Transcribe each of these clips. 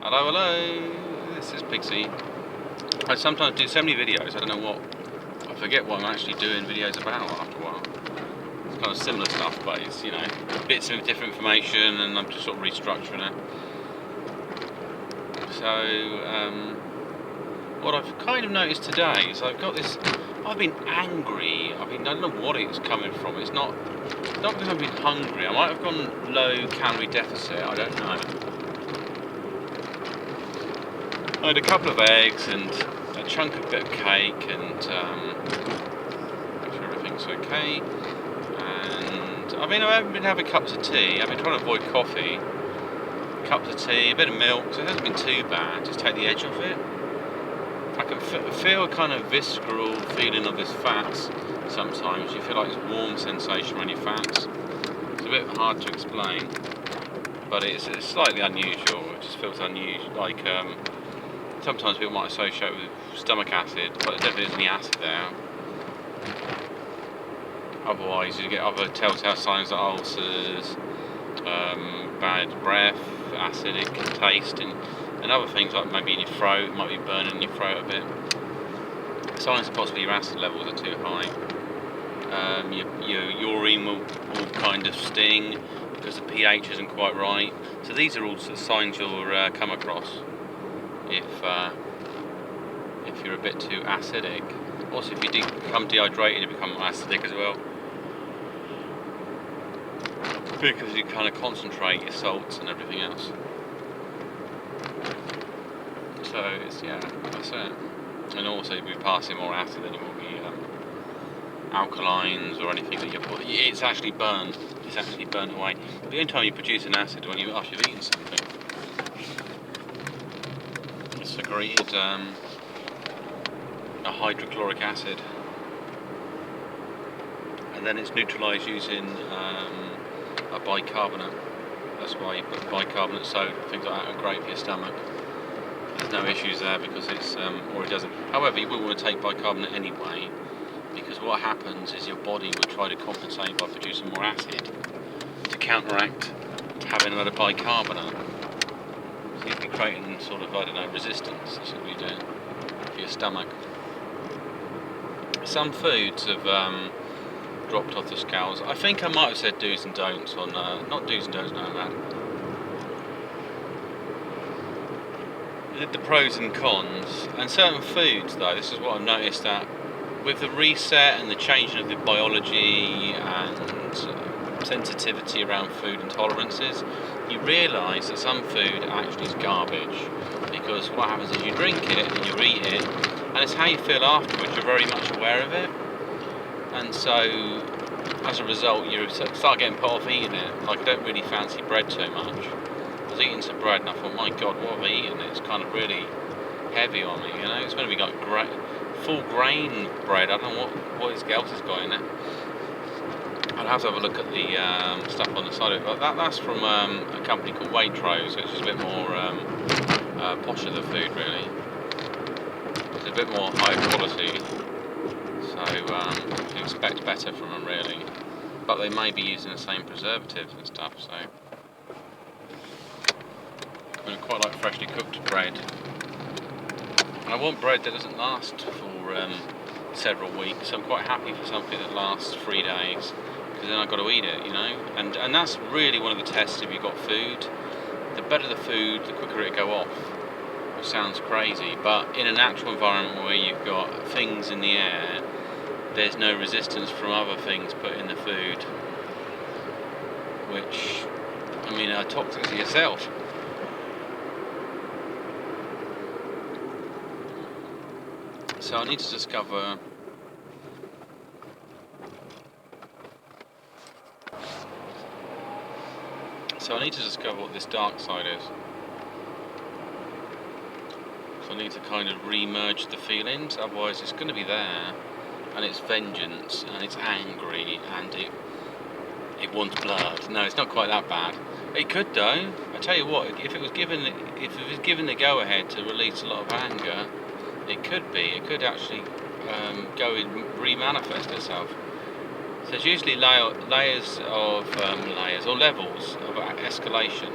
Hello, hello, this is Pixie. I sometimes do so many videos, I don't know what, I forget what I'm actually doing videos about after a while. It's kind of similar stuff, but it's, you know, bits of different information and I'm just sort of restructuring it. So, what I've kind of noticed today is I've been angry, I don't know what it's coming from. It's not because I've been hungry, I might have gone low calorie deficit, I don't know. I had a couple of eggs and a chunk of bit of cake and make sure everything's okay. And I haven't been having cups of tea. I've been trying to avoid coffee. Cups of tea, a bit of milk, so it hasn't been too bad. Just take the edge off it. I can feel a kind of visceral feeling of this fat sometimes. You feel like this warm sensation around your fats. It's a bit hard to explain, but it's slightly unusual. It just feels unusual, like sometimes people might associate with stomach acid, but there definitely isn't any acid there. Otherwise, you get other telltale signs like ulcers, bad breath, acidic taste, and other things like maybe in your throat, might be burning your throat a bit. Signs possibly your acid levels are too high. Your urine will kind of sting because the pH isn't quite right. So these are all sort of signs you'll come across if you're a bit too acidic. Also, if you do become dehydrated, you become acidic as well, because you kind of concentrate your salts and everything else. So that's it. And also, you'll be passing more acid than you will be alkalines or anything that you put. It's actually burned. It's actually burnt away. But the only time you produce an acid when after you've eaten something. It's secreted a hydrochloric acid, and then it's neutralised using a bicarbonate. That's why you put bicarbonate soda, things like that are great for your stomach. There's no issues there because it's or it doesn't. However, you will want to take bicarbonate anyway, because what happens is your body will try to compensate by producing more acid to counteract having another bicarbonate. So you'll be creating sort of, resistance. That's what you're doing for your stomach. Some foods have dropped off the scales. I think I might have said do's and don'ts on, not do's and don'ts, no, that. The pros and cons. And certain foods, though, this is what I've noticed, that with the reset and the changing of the biology and sensitivity around food intolerances, you realise that some food actually is garbage, because what happens is you drink it and you eat it, and it's how you feel afterwards. You're very much aware of it, and so as a result you start getting put off eating it. Like, I don't really fancy bread too much. I was eating some bread and I thought, my god, what have I eaten? It's kind of really heavy on me, you know. It's going to be like full grain bread. I don't know what else has got in it. I'll have to have a look at the stuff on the side of it. But that's from a company called Waitrose, which is a bit more posher the food, really. It's a bit more high quality, so you expect better from them, really. But they may be using the same preservatives and stuff, so I quite like freshly cooked bread. And I want bread that doesn't last for several weeks. I'm quite happy for something that lasts 3 days, because then I've got to eat it, you know. And that's really one of the tests if you've got food. The better the food, the quicker it go off. Which sounds crazy, but in a natural environment where you've got things in the air, there's no resistance from other things put in the food, which, are toxic to yourself. So I need to discover what this dark side is. So I need to kind of re-merge the feelings, otherwise it's going to be there, and it's vengeance, and it's angry, and it wants blood. No, it's not quite that bad. It could, though. I tell you what, if it was given the go-ahead to release a lot of anger, it could actually go and re-manifest itself. So there's usually layers or levels of escalation.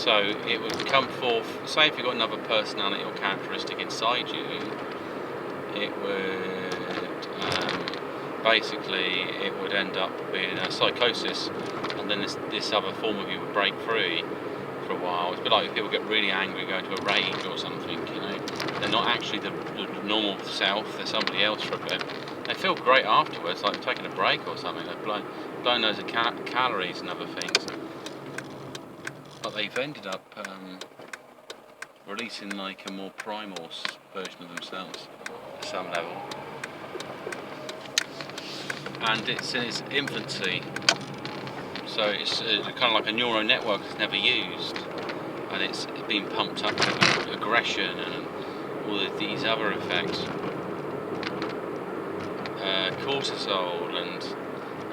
So it would come forth, say if you've got another personality or characteristic inside you, it would basically it would end up being a psychosis, and then this other form of you would break free for a while. It's a bit like if people get really angry, go into a rage or something, you know. They're not actually the normal self, they're somebody else for a bit. They feel great afterwards, like taking a break or something. They've blown loads of calories and other things. But they've ended up releasing like a more primal version of themselves at some level. And it's in its infancy, so it's kind of like a neural network that's never used, and it's been pumped up with aggression and all of these other effects, cortisol and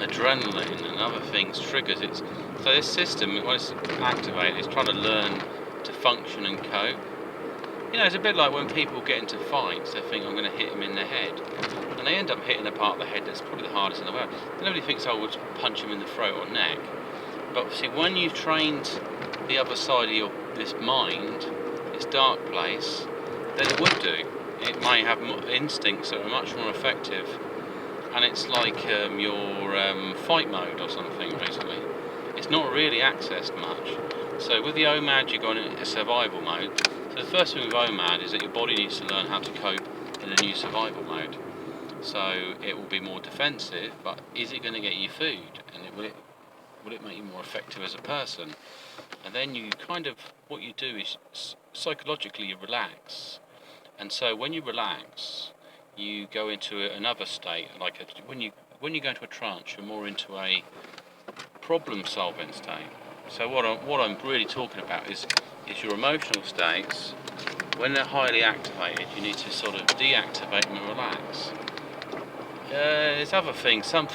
adrenaline and other things, triggers. So this system, when it's activated, it's trying to learn to function and cope. You know, it's a bit like when people get into fights, they think, I'm going to hit him in the head, and they end up hitting a part of the head that's probably the hardest in the world. Nobody thinks, oh, we'll punch him in the throat or neck. But see, when you've trained the other side of this mind, this dark place, then it would do. It may have instincts that are much more effective, and it's like your fight mode or something, basically. It's not really accessed much. So with the OMAD, you go in a survival mode. So the first thing with OMAD is that your body needs to learn how to cope in a new survival mode. So it will be more defensive, but is it going to get you food? And will it make you more effective as a person? And then you kind of, what you do is psychologically you relax. And so when you relax, you go into another state, like when you go into a trance, you're more into a problem-solving state. So what I'm really talking about is your emotional states. When they're highly activated, you need to sort of deactivate them and relax. There's other things. Some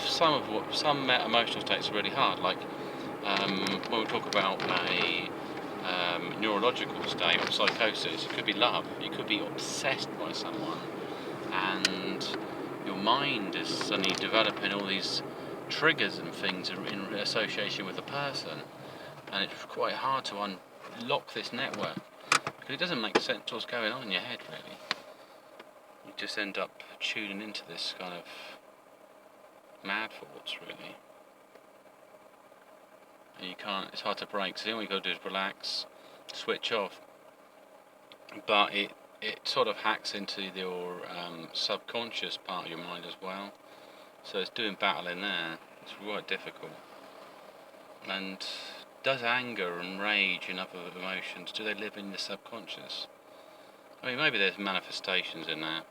emotional states are really hard. Like when we talk about a neurological state of psychosis, it could be love. You could be obsessed by someone, and your mind is suddenly developing all these triggers and things in association with a person, and it's quite hard to unlock this network because it doesn't make sense what's going on in your head, really. You just end up tuning into this kind of mad thoughts, really, and you can't. It's hard to break. So all you got to do is relax, switch off. But it sort of hacks into your subconscious part of your mind as well. So it's doing battle in there. It's quite difficult. And does anger and rage and other emotions, do they live in the subconscious? I mean, maybe there's manifestations in there.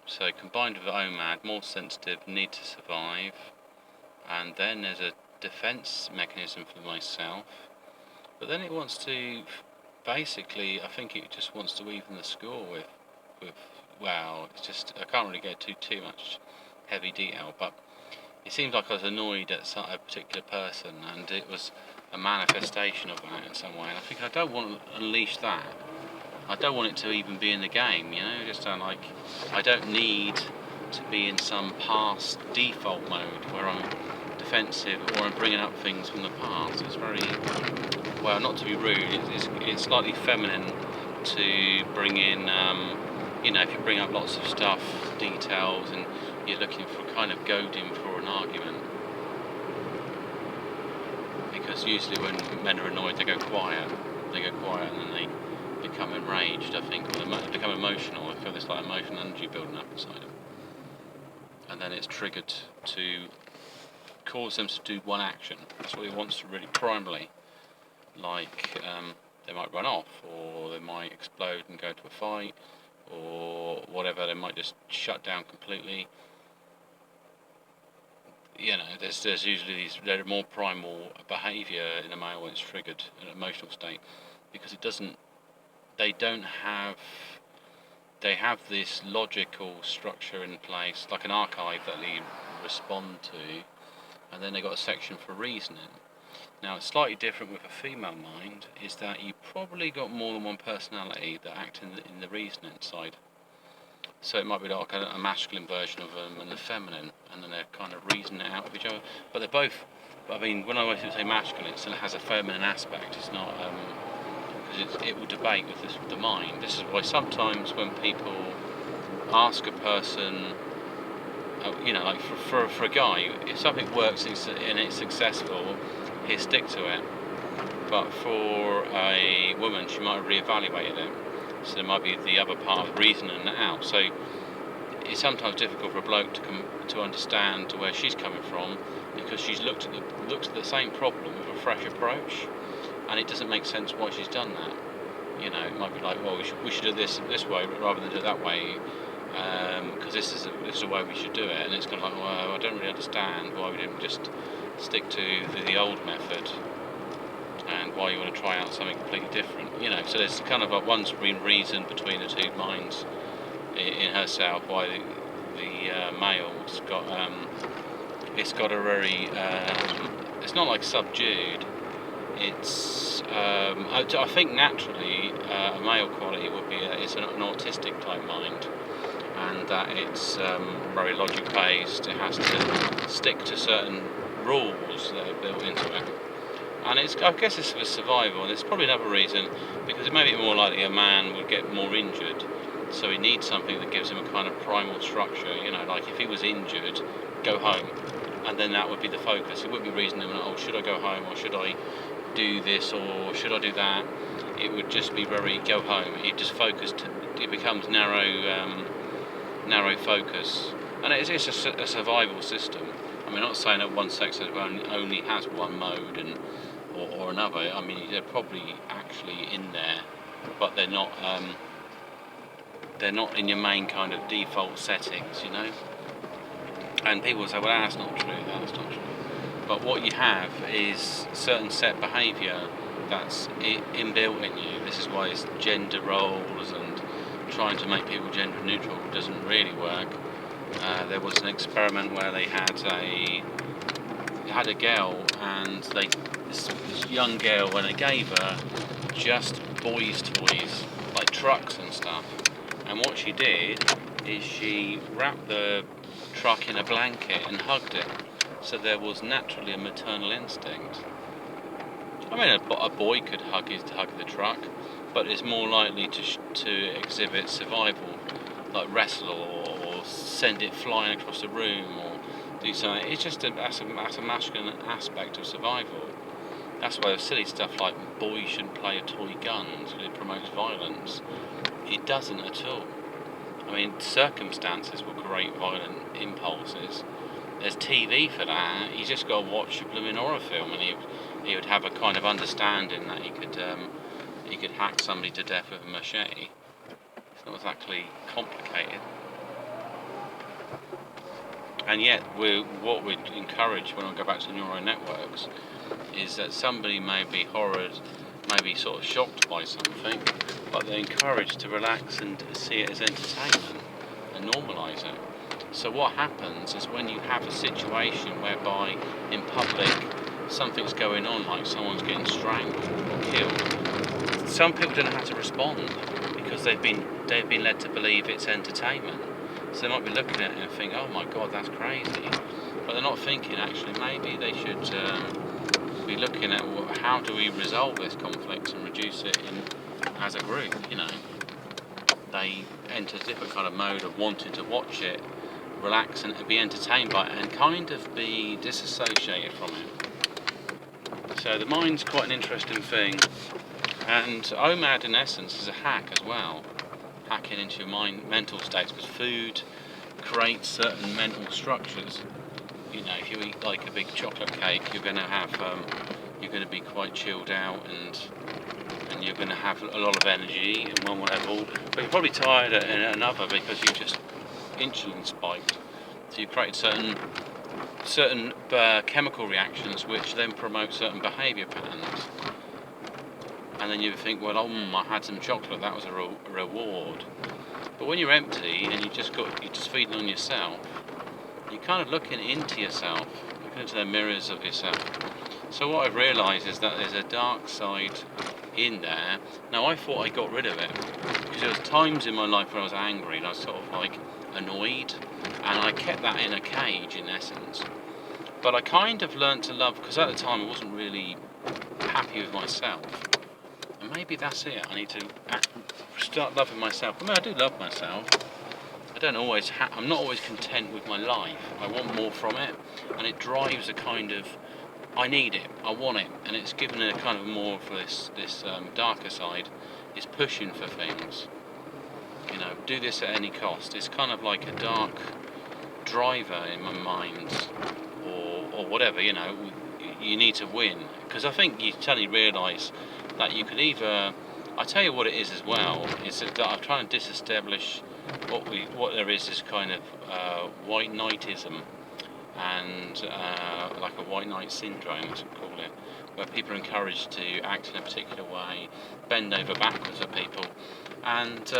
So combined with the OMAD, more sensitive, need to survive. And then there's a defense mechanism for myself. But then it wants to, basically, I think it just wants to even the score with well, it's just, I can't really get too much heavy detail, but it seems like I was annoyed at a particular person, and it was a manifestation of that in some way. And I think I don't want to unleash that. I don't want it to even be in the game, you know. I don't need to be in some past default mode where I'm defensive or I'm bringing up things from the past. It's very, well, not to be rude, it's slightly feminine to bring in, you know, if you bring up lots of stuff, details, and you're looking for kind of goading for an argument. Because usually when men are annoyed, they go quiet, and then they become enraged, I think, or they become emotional. I feel there's like emotional energy building up inside them. And then it's triggered to cause them to do one action. That's what he wants to really primarily. Like, they might run off, or they might explode and go to a fight, or whatever. They might just shut down completely. You know, there's usually they're more primal behaviour in a male when it's triggered, an emotional state, because they have this logical structure in place, like an archive that they respond to, and then they got a section for reasoning. Now, it's slightly different with a female mind, is that you probably got more than one personality that act in the reasoning side. So it might be like a masculine version of them and the feminine, and then they're kind of reasoning it out with each other. But they're both, I mean, when I say masculine, it still has a feminine aspect. It's not, because it will debate with the mind. This is why sometimes when people ask a person, like for a guy, if something works and it's successful, he'll stick to it. But for a woman, she might have reevaluated it. So there might be the other part of reasoning that out. So it's sometimes difficult for a bloke to understand where she's coming from, because she's looked at the same problem with a fresh approach, and it doesn't make sense why she's done that. It might be like, well, we should do this way rather than do it that way, because this is the way we should do it. And it's kind of like, well, I don't really understand why we didn't just stick to the old method, and why you want to try out something completely different. So there's kind of one's been reason between the two minds in herself why the male's got it's got a very it's not like subdued. It's I think naturally a male quality would be it's an autistic type mind, and that it's very logic based. It has to stick to certain rules that are built into it. And I guess it's for survival, and there's probably another reason, because it may be more likely a man would get more injured, so he needs something that gives him a kind of primal structure. Like if he was injured, go home, and then that would be the focus. It wouldn't be reasoning, oh, should I go home, or should I do this, or should I do that? It would just be very go home. It just focused. It becomes narrow focus, and it's a survival system. I'm not saying that one sex only has one mode or another. I mean, they're probably actually in there, but they're not in your main kind of default settings, And people say, well, that's not true. But what you have is certain set behaviour that's inbuilt in you. This is why it's gender roles, and trying to make people gender neutral doesn't really work. There was an experiment where they had a girl, and this young girl, when they gave her just boys' toys, like trucks and stuff. And what she did is she wrapped the truck in a blanket and hugged it. So there was naturally a maternal instinct. I mean, a boy could hug the truck, but it's more likely to exhibit survival, like wrestle or send it flying across the room or do something. It's just that's a masculine aspect of survival. That's why silly stuff like boys shouldn't play a toy gun because it promotes violence. It doesn't at all. I mean, circumstances will create violent impulses. There's TV for that. You just got to watch a blooming horror film, and he would have a kind of understanding that he could hack somebody to death with a machete. It's not exactly complicated. And yet, what we'd encourage when I go back to neural networks is that somebody may be horrored, may be sort of shocked by something, but they're encouraged to relax and see it as entertainment and normalise it. So what happens is when you have a situation whereby in public something's going on, like someone's getting strangled or killed, some people don't know how to respond because they've been led to believe it's entertainment. So they might be looking at it and think, oh my god, that's crazy. But they're not thinking, actually, maybe they should be looking at how do we resolve this conflict and reduce it as a group, They enter a different kind of mode of wanting to watch it, relax and be entertained by it, and kind of be disassociated from it. So the mind's quite an interesting thing. And OMAD, in essence, is a hack as well. Hacking into your mental states, because food creates certain mental structures. If you eat like a big chocolate cake, you're going to be quite chilled out, and you're going to have a lot of energy, and one will have all, but you're probably tired in another because you just insulin spiked. So you create certain chemical reactions which then promote certain behaviour patterns. And then you think, well, I had some chocolate, that was a reward. But when you're empty and you're just feeding on yourself, you're kind of looking into yourself, looking into the mirrors of yourself. So what I've realised is that there's a dark side in there. Now, I thought I got rid of it, because there was times in my life when I was angry and I was sort of like annoyed, and I kept that in a cage in essence. But I kind of learnt to love, because at the time I wasn't really happy with myself. And maybe that's it. I need to start loving myself. I mean, I do love myself. I don't always. I'm not always content with my life. I want more from it, and it drives a kind of. I need it. I want it, and it's given a kind of more of this darker side. Is pushing for things. You know, do this at any cost. It's kind of like a dark driver in my mind, or whatever. You know, you need to win, because I think you suddenly realise that you could either. I tell you what it is as well. Is that I'm trying to disestablish what there is this kind of white knightism and like a white knight syndrome, as we call it, where people are encouraged to act in a particular way, bend over backwards at people, and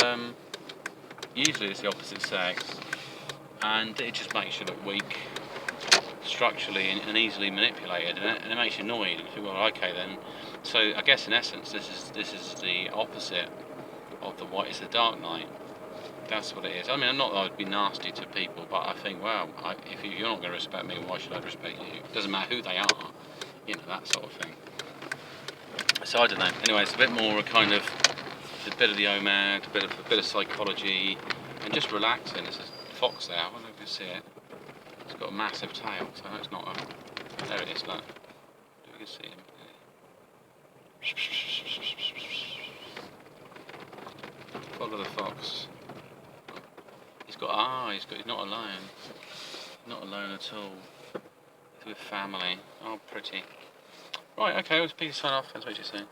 usually it's the opposite sex, and it just makes you look weak structurally and easily manipulated, and it makes you annoyed. And you think, well, okay then. So I guess in essence, this is the opposite of the white. It's the dark knight. That's what it is. I mean, not that I'd be nasty to people, but I think, well, if you're not going to respect me, why should I respect you? It doesn't matter who they are, you know, that sort of thing. So I don't know. Anyway, it's a bit more a kind of a bit of the OMAD, a bit of psychology, and just relaxing. There's a fox there. I wonder if you can see it. It's got a massive tail, so it's not a. There it is. Look, you can see him. Follow the fox. He's not alone. Not alone at all. He's with family. Oh, pretty. Right, okay, let's sign off. I'll talk to you soon.